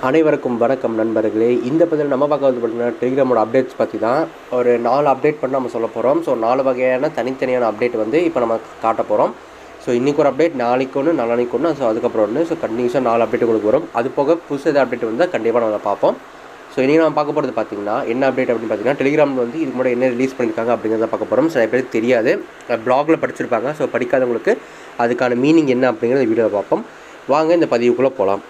அனைவருக்கும் வணக்கம் நண்பர்களே. இந்த பதில் நம்ம பார்க்க வந்து பார்த்தீங்கன்னா டெலிகிராமோட அப்டேட்ஸ் பற்றி தான். ஒரு 4 அப்டேட் பண்ணி நம்ம சொல்ல போகிறோம். ஸோ 4 வகையான தனித்தனியான அப்டேட் வந்து இப்போ நம்ம காட்ட போகிறோம். ஸோ இன்றைக்கி ஒரு அப்டேட், நாளைக்கு ஒன்று, நாளானைக்கு ஒன்று, ஸோ அதுக்கப்புறம் ஒன்று. ஸோ கண்டினியூஸாக 4 அப்டேட் உங்களுக்கு வரும். அது போக புதுசு எதாவது அப்டேட் வந்தால் கண்டிப்பாக நம்ம பார்ப்போம். ஸோ இன்றைக்கி நம்ம பார்க்க போகிறது பார்த்தீங்கன்னா என்ன அப்டேட் அப்படின்னு பார்த்தீங்கன்னா டெலிகிராமில் வந்து இதுக்கு முன்னாடி என்ன ரிலீஸ் பண்ணியிருக்காங்க அப்படிங்கிறத பார்க்க போகிறோம். சில பேருக்கு தெரியாது, ப்ளாகில் படிச்சிருப்பாங்க. ஸோ படிக்காதவங்களுக்கு அதுக்கான மீனிங் என்ன அப்படிங்கிறத வீடியோவில் பார்ப்போம். வாங்க இந்த பதிவுக்குள்ளே போகலாம்.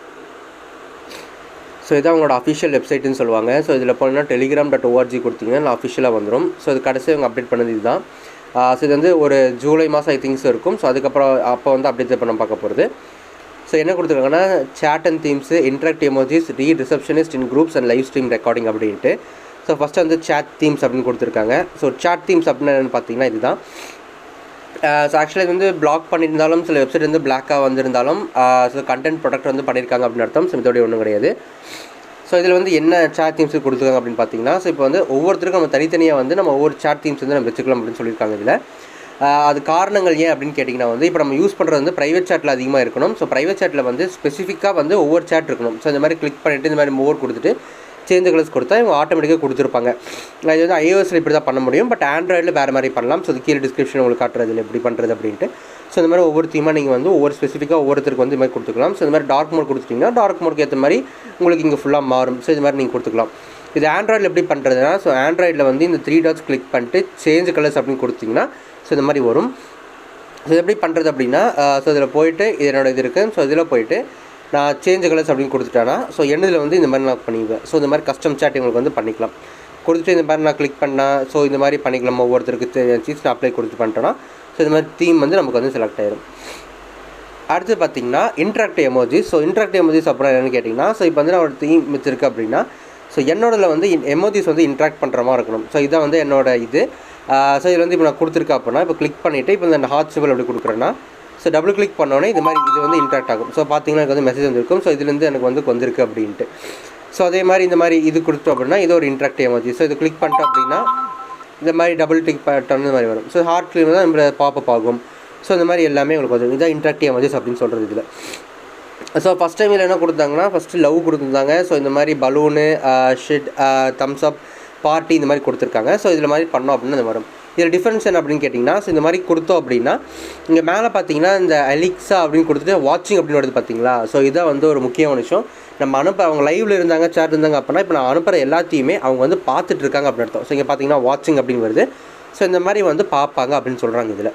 ஸோ இதான் அவங்களோட அஃபிஷியல் வெப்சைட்டுன்னு சொல்லுவாங்க. ஸோ இதில் போனீங்கன்னா telegram.org கொடுத்தீங்கன்னா அஃபிஷியலாக வந்துடும். ஸோ இது கடைசி அவங்க அப்டேட் பண்ணது இதுதான். ஸோ இது வந்து ஒரு ஜூலை மாதம் திங்ஸ் இருக்கும். ஸோ அதுக்கப்புறம் அப்போ வந்து அப்டேட் பண்ண பார்க்க போகிறது. ஸோ என்ன கொடுத்துருக்காங்கன்னா chat and themes, interactive emojis, read receptionist in groups and live stream recording அப்படின்ட்டு. ஸோ ஃபஸ்ட்டு வந்து சேட் தீம்ஸ் அப்படின்னு கொடுத்துருக்காங்க. ஸோ சேட் தீம்ஸ் அப்படின்னு என்னென்னு பார்த்தீங்கன்னா இதுதான். ஸோ ஆக்சுவலாக இது வந்து பிளாக் பண்ணியிருந்தாலும் சில வெப்சைட் வந்து பிளாக்காக வந்திருந்தாலும் ஸோ கண்டென்ட் ப்ரொடக்ட் வந்து பண்ணியிருக்காங்க அப்படின்னு அர்த்தம். ஸோ இதோடைய ஒன்றும் கிடையாது. ஸோ இதில் வந்து என்ன சேட் தீம்ஸ் கொடுத்துருக்காங்க அப்படின்னு பார்த்தீங்கன்னா, ஸோ இப்போ வந்து ஒவ்வொருத்தருக்கும் நம்ம தனித்தனியாக வந்து நம்ம ஒவ்வொரு சேட் தீம்ஸ் வந்து நம்ம வச்சுக்கலாம் அப்படின்னு சொல்லியிருக்காங்க இதில். அது காரணங்கள் ஏன் அப்படின்னு கேட்டிங்கன்னா வந்து இப்போ நம்ம யூஸ் பண்ணுறது வந்து ப்ரைவேட் சேட்டில் அதிகமாக இருக்கணும். ஸோ ப்ரைவேட் சேட்டில் வந்து ஸ்பெசிஃபிக்காக வந்து ஒவ்வொரு சேட் இருக்கணும். ஸோ இந்த மாதிரி கிளிக் பண்ணிவிட்டு இந்த மாதிரி மோர் கொடுத்துட்டு சேஞ்ச் கலர்ஸ் கொடுத்தா இவங்க ஆட்டோமேட்டிக்காக கொடுத்துருப்பாங்க. இது வந்து iOSல இப்படி தான் பண்ண முடியும். பட் ஆண்ட்ராய்டில் வேறு மாதிரி பண்ணலாம். ஸோ அது கீழே டிஸ்கிரிப்ஷன் உங்களுக்கு காட்டுறது இல்லை எப்படி பண்ணுறது அப்படின்ட்டு. ஸோ இந்த மாதிரி ஒவ்வொரு தீமாக நீங்கள் வந்து ஒவ்வொரு ஸ்பெசிஃபிக்காக ஒவ்வொருத்தருக்கு வந்து இது மாதிரி கொடுத்துக்கலாம். ஸோ இந்த மாதிரி டார்க் மோட் கொடுத்துட்டிங்கன்னா டார்க் மோட்க்கு ஏற்ற மாதிரி உங்களுக்கு இங்கே ஃபுல்லாக மாறும். ஸோ இது மாதிரி நீங்கள் கொடுத்துக்கலாம். இது ஆண்ட்ராய்டில் எப்படி பண்ணுறதுனா, ஸோ ஆண்ட்ராய்டில் வந்து இந்த 3 டாட்ஸ் கிளிக் பண்ணிட்டு சேஞ்ச் கலர்ஸ் அப்படின்னு கொடுத்திங்கன்னா ஸோ இந்த மாதிரி வரும். ஸோ இது எப்படி பண்ணுறது அப்படின்னா, ஸோ இதில் போயிட்டு இதனோட இது இருக்குது. ஸோ இதில் போயிட்டு நான் சேஞ்ச் கலர்ஸ் அப்படின்னு கொடுத்துட்டேன்னா ஸோ என்னதில் வந்து இந்த மாதிரி நான் பண்ணிக்குவேன். ஸோ இந்த மாதிரி கஸ்டம் சேட் உங்களுக்கு வந்து பண்ணிக்கலாம். கொடுத்துட்டு இந்த மாதிரி நான் கிளிக் பண்ணால் ஸோ இந்த மாதிரி பண்ணிக்கலாம். ஒவ்வொருத்தருக்கு சீஸ் நான் அப்ளை கொடுத்து பண்ணிட்டேன்னா ஸோ இந்த மாதிரி தீம் வந்து நமக்கு வந்து செலக்ட் ஆயிடும். அடுத்து பார்த்திங்கன்னா interactive emojis. So interactive emojis அப்புறம் என்னென்னு கேட்டிங்கன்னா, ஸோ இப்போ வந்து நான் ஒரு தீம் வச்சுருக்கு அப்படின்னா ஸோ என்னோடதில் வந்து எமோஜிஸ் வந்து இன்ட்ராக்ட் பண்ணுற மாதிரி இருக்கணும். ஸோ இதான் வந்து என்னோட இது. ஸோ இதில் வந்து இப்போ நான் கொடுத்துருக்கேன் அப்படின்னா இப்போ கிளிக் பண்ணிவிட்டு இப்போ இந்த ஹார்ட் சிம்பிள் அப்படி கொடுக்குறேன்னா ஸோ டபுள் கிளிக் பண்ணோன்னே இது மாதிரி இது வந்து இன்ட்ராக்ட் ஆகும். ஸோ பார்த்தீங்கன்னா எனக்கு வந்து மெசேஜ் வந்துருக்கும். ஸோ இதுலேருந்து எனக்கு வந்து வந்திருக்கு அப்படின்ட்டு. ஸோ அதே மாதிரி இந்த மாதிரி இது கொடுத்தோம் அப்படின்னா இது ஒரு இன்ட்ராக்டிவ் எமோஜி. ஸோ இது கிளிக் பண்ணிட்டோம் அப்படின்னா இந்த மாதிரி டபுள் கிளிக் பண்ணிட்டோம் இந்த மாதிரி வரும். ஸோ ஹார்ட் கிளிக் தான் நம்ம பாப்பப் ஆகும். ஸோ இந்த மாதிரி எல்லாமே உங்களுக்கு வந்து இதான் இன்ட்ராக்டிவ் எமோஜிஸ் அப்படின்னு சொல்கிறது இதில். ஸோ ஃபஸ்ட் டைம் இதில் என்ன கொடுத்தாங்கன்னா ஃபஸ்ட்டு லவ் கொடுத்துருந்தாங்க. ஸோ இந்த மாதிரி பலூனு, ஷிட், தம்ஸ் அப், பார்ட்டி இந்த மாதிரி கொடுத்துருக்காங்க. ஸோ இதில் மாதிரி பண்ணோம் அப்படின்னு இந்த வரும். இதில் டிஃப்ரென்ஸ் என்ன அப்படின்னு கேட்டிங்கன்னா, ஸோ இந்த மாதிரி கொடுத்தோம் அப்படின்னா இங்கே மேலே பார்த்தீங்கன்னா இந்த அலெக்ஸா அப்படின்னு கொடுத்துட்டு வாட்சிங் அப்படின்னு வருது பார்த்தீங்களா. ஸோ இதான் வந்து ஒரு முக்கியமான விஷயம். நம்ம அவங்க லைவில் இருந்தாங்க, சேட் இருந்தாங்க அப்படின்னா இப்போ நான் அனுப்புகிற எல்லாத்தையுமே அவங்க வந்து பார்த்துட்டு இருக்காங்க அப்படின்னு அர்த்தம். ஸோ இங்கே பார்த்தீங்கன்னா வாட்சிங் அப்படின்னு வருது. ஸோ இந்த மாதிரி வந்து பார்ப்பாங்க அப்படின்னு சொல்கிறாங்க இதில்.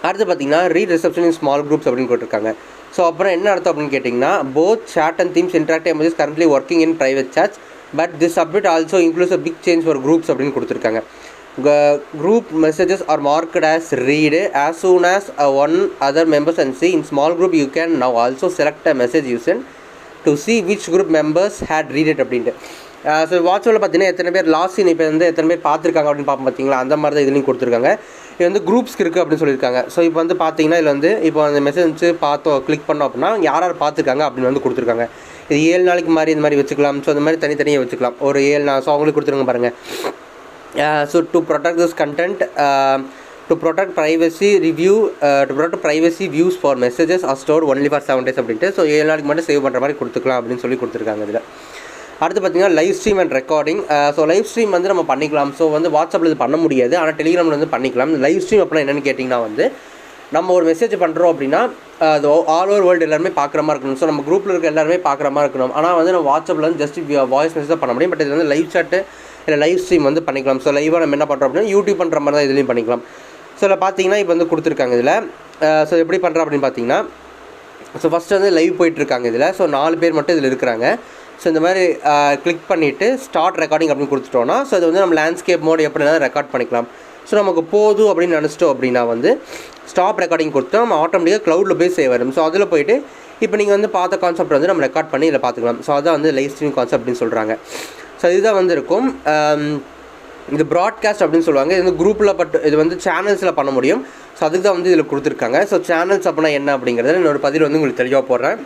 அடுத்து பார்த்தீங்கன்னா read reception in small groups அப்படின்னு போட்டிருக்காங்க. ஸோ அப்புறம் என்ன அர்த்தம் அப்படின்னு கேட்டிங்கன்னா, both chat and themes interactive emojis currently working in private chats but this update also includes a big change for groups அப்படின்னு கொடுத்துருக்காங்க. Group messages are marked as read as soon as one other members and see. In small group you can now also select a message you send to see which group members had read it அப்படின்ட்டு. So வாட்ஸ்அப்பில் பார்த்தீங்கன்னா எத்தனை பேர் last scene இப்போ வந்து எத்தனை பேர் பார்த்துருக்காங்க அப்படின்னு பார்ப்போம் பார்த்தீங்களா. அந்த மாதிரி தான் இதுலேயும் கொடுத்துருக்காங்க. இது வந்து குரூப்ஸ்க்கு இருக்குது அப்படின்னு சொல்லியிருக்காங்க. ஸோ இப்போ வந்து பார்த்தீங்கன்னா இதில் வந்து இப்போ அந்த மெசேஜ் பார்த்தோம் கிளிக் பண்ணோம் அப்படின்னா யார் யார் பார்த்துருக்காங்க அப்படின்னு வந்து கொடுத்துருக்காங்க. இது 7 நாளைக்கு மாதிரி இந்த மாதிரி வச்சுக்கலாம். ஸோ இந்த மாதிரி தனித்தனியாக வச்சுக்கலாம். ஒரு 7 நாள். ஸோ அவங்களுக்கு கொடுத்துருங்க பாருங்கள். So to protect this content, to protect privacy review, to protect privacy views for messages are stored only for 7 days அப்படின்ட்டு. ஸோ 7 நாளைக்கு மட்டும் சேவ் பண்ணுற மாதிரி கொடுத்துக்கலாம் அப்படின்னு சொல்லி கொடுத்துருக்காங்க இதில். அடுத்து பார்த்திங்கன்னா live stream and recording. So live stream வந்து நம்ம பண்ணிக்கலாம். ஸோ வந்து வாட்ஸ்அப்பில் இது பண்ண முடியாது, ஆனால் டெலிகிராமில் வந்து பண்ணிக்கலாம். லைவ் ஸ்ட்ரீம் அப்படின்னா என்னென்னு கேட்டிங்கன்னா வந்து நம்ம ஒரு மெசேஜ் பண்ணுறோம் அப்படின்னா அது ஆல் ஓவர் வேர்ல்டு எல்லாருமே பார்க்குற மாதிரி இருக்கணும். ஸோ நம்ம குரூப்பில் இருக்க எல்லாருமே பார்க்குற மாதிரி இருக்கணும். ஆனால் வந்து நம்ம வாட்ஸ்அப்பில் வந்து ஜஸ்ட் வாய்ஸ் மெசேஜ் தான் பண்ண முடியும். பட் இது வந்து லைவ் சாட்டு இல்லை லைவ் ஸ்ட்ரீம் வந்து பண்ணிக்கலாம். ஸோ லைவாக நம்ம என்ன பண்ணுறோம் அப்படின்னா யூடியூப் பண்ணுற மாதிரி தான் இதுலேயும் பண்ணிக்கலாம். ஸோ இதில் பார்த்தீங்கன்னா இப்போ வந்து கொடுத்துருக்காங்க இதில். ஸோ எப்படி பண்ணுறோம் அப்படின்னு பார்த்தீங்கன்னா, ஸோ ஃபஸ்ட்டு வந்து லைவ் போயிட்டுருக்காங்க இதில். ஸோ 4 பேர் மட்டும் இதில் இருக்கிறாங்க. ஸோ இந்த மாதிரி கிளிக் பண்ணிவிட்டு ஸ்டார்ட் ரெக்கார்டிங் அப்படின்னு கொடுத்துட்டோன்னா ஸோ இது வந்து நம்ம லேண்ட்ஸ்கேப் மோட் எப்படினா ரெக்கார்ட் பண்ணிக்கலாம். ஸோ நமக்கு போதும் அப்படின்னு நினச்சிட்டோம் அப்படின்னா வந்து ஸ்டாப் ரெக்கார்டிங் கொடுத்தா நம்ம ஆட்டோமேட்டிக்காக க்ளவுடில் போய் சேவ் வரும். ஸோ அதில் போய்ட்டு இப்போ நீங்கள் வந்து பார்த்த கான்செப்ட் வந்து நம்ம ரெக்கார்ட் பண்ணி இதில் பார்த்துக்கலாம். ஸோ அதான் வந்து லைவ் ஸ்ட்ரீம் கான்செப்ட் அப்படின்னு சொல்கிறாங்க. ஸோ இதுதான் வந்து இருக்கும். இது ப்ராட்காஸ்ட் அப்படின்னு சொல்லுவாங்க. இது வந்து குரூப்பில் இது வந்து சேனல்ஸில் பண்ண முடியும். ஸோ அதுக்கு தான் வந்து இதில் கொடுத்துருக்காங்க. ஸோ சேனல்ஸ் அப்படின்னா என்ன அப்படிங்கிறத என்னோட பதில் வந்து உங்களுக்கு தெளிவாக போடுறேன்.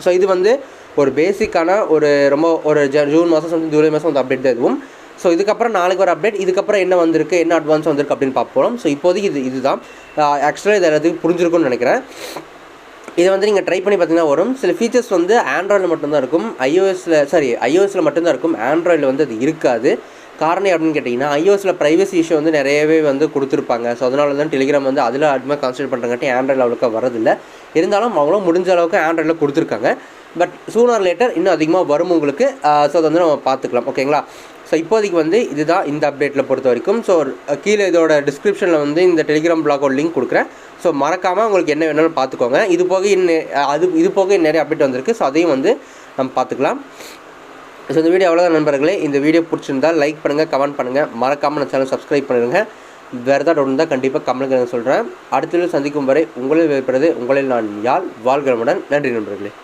ஸோ இது வந்து ஒரு பேசிக்கான ஒரு ஜூன் மாதம் ஜூலை மாதம் வந்து அப்டேட் தான் இதுவும். ஸோ இதுக்கப்புறம் நாளைக்கு ஒரு அப்டேட், இதுக்கப்புறம் என்ன வந்திருக்கு, என்ன அட்வான்ஸ் வந்திருக்கு அப்படின்னு பார்ப்போம். ஸோ இப்போதைக்கு இதுதான் ஆக்சுவலாக இது எல்லாத்துக்கும் புரிஞ்சிருக்கும்னு நினைக்கிறேன். இதை வந்து நீங்கள் ட்ரை பண்ணி பார்த்தீங்கன்னா வரும். சில ஃபீச்சர்ஸ் வந்து ஆண்ட்ராய்டில் மட்டும்தான் இருக்கும், iOSல மட்டும்தான் இருக்கும். ஆண்ட்ராய்டில் வந்து அது இருக்காது. காரணம் அப்படின்னு கேட்டிங்கன்னா iOSல ப்ரைவசி இஷ்யூ வந்து நிறையவே வந்து கொடுத்துருப்பாங்க. ஸோ அதனால தான் டெலிகிராம் வந்து அதில் அதிகமாக கான்சன்ட்ரேட் பண்ணுறங்காட்டி ஆண்ட்ராய்டில் அவ்வளோக்கா வரதில்லை. இருந்தாலும் அவங்களும் முடிஞ்ச அளவுக்கு ஆண்ட்ராய்டில் கொடுத்துருக்காங்க. பட் சூனர் லேட்டர் இன்னும் அதிகமாக வரும் உங்களுக்கு. ஸோ அதை வந்து நம்ம பார்த்துக்கலாம். ஓகேங்களா? ஸோ இப்போதைக்கு வந்து இதுதான் இந்த அப்டேட்டில் பொறுத்த வரைக்கும். ஸோ கீழே இதோட டிஸ்கிரிப்ஷனில் வந்து இந்த டெலிகிராம் பிளாகோட லிங்க் கொடுக்குறேன். ஸோ மறக்காமல் உங்களுக்கு என்ன வேணாலும் பார்த்துக்கோங்க. இது போக நிறைய அப்டேட் வந்திருக்கு. ஸோ அதையும் வந்து நம்ம பார்த்துக்கலாம். ஸோ இந்த வீடியோ அவ்வளோதான் நண்பர்களே. இந்த வீடியோ பிடிச்சிருந்தால் லைக் பண்ணுங்கள், கமெண்ட் பண்ணுங்கள், மறக்காமல் நம்ம சேனல் சப்ஸ்கிரைப் பண்ணிடுங்க. வேறு ஏதாவது ஒன்று தான் கண்டிப்பாக கமெண்ட் சொல்கிறேன். அடுத்த சந்திக்கும் வரை உங்களில் வைப்பது உங்களில் நான் யாழ். வாழ்க வளமுடன். நன்றி நண்பர்களே.